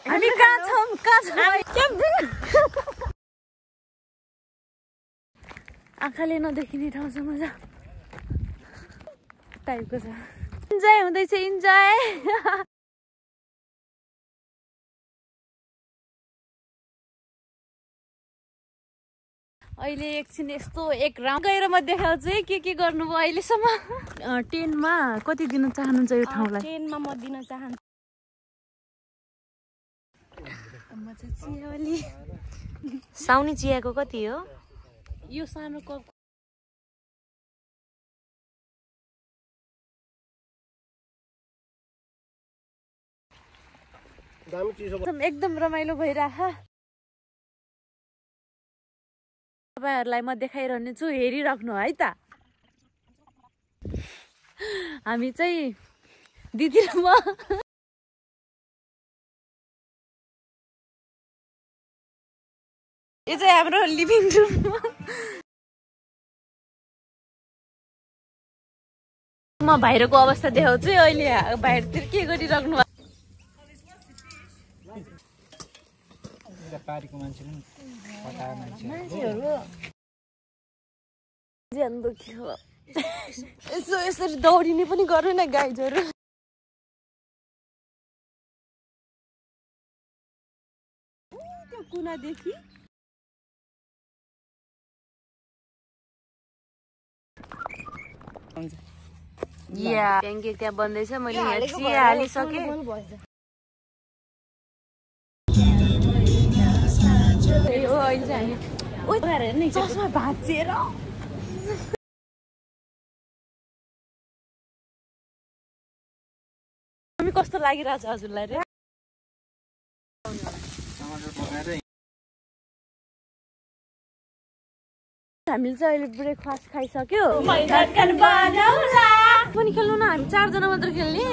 हामी कहाँ छौँ आँखाले नदेखिने ठाउँसम्म छ टाइपको छ इन्जोय हुँदैछ इन्जोय अहिले एकछिन यस्तो एक राउन्ड गएर म देखाउँछु है के गर्नुभयो अहिलेसम्म 10 मा कति दिन चाहनुहुन्छ यो ठाउँलाई 10 मा म दिन चाहन्छु म चाहिँ चियावाली साउनी चियाको कति हो यो सानो कप एकदम रमाइलो भइराख तपाईहरुलाई म देखाइरहने छु हेरिराख्नु है त हामी चाहिँ दिदी र म यो चाहिँ हाम्रो लिभिङ रुम म बाहिरको अवस्था देखाउँछु अहिले बाहिरतिर के गरिराख्नु पारीको मान्छेहरु ज्यान दुख्यो यसो यसरी दौडिने पनि गर्नु न गाइजहरु त्यो कुनादेखि या प्यानकेक त्यहाँ बन्दैछ मैले यहाँ चिया हालिसके अहिले चाहिँ हामी चस्मा भाँचिएर कस्तो लागिरहेछ हजुरलाई रे हामीले चाहिँ अहिले ब्रेकफास्ट खाइसक्यो पनि खेल्नु न हामी 4 जना मात्र खेल्ने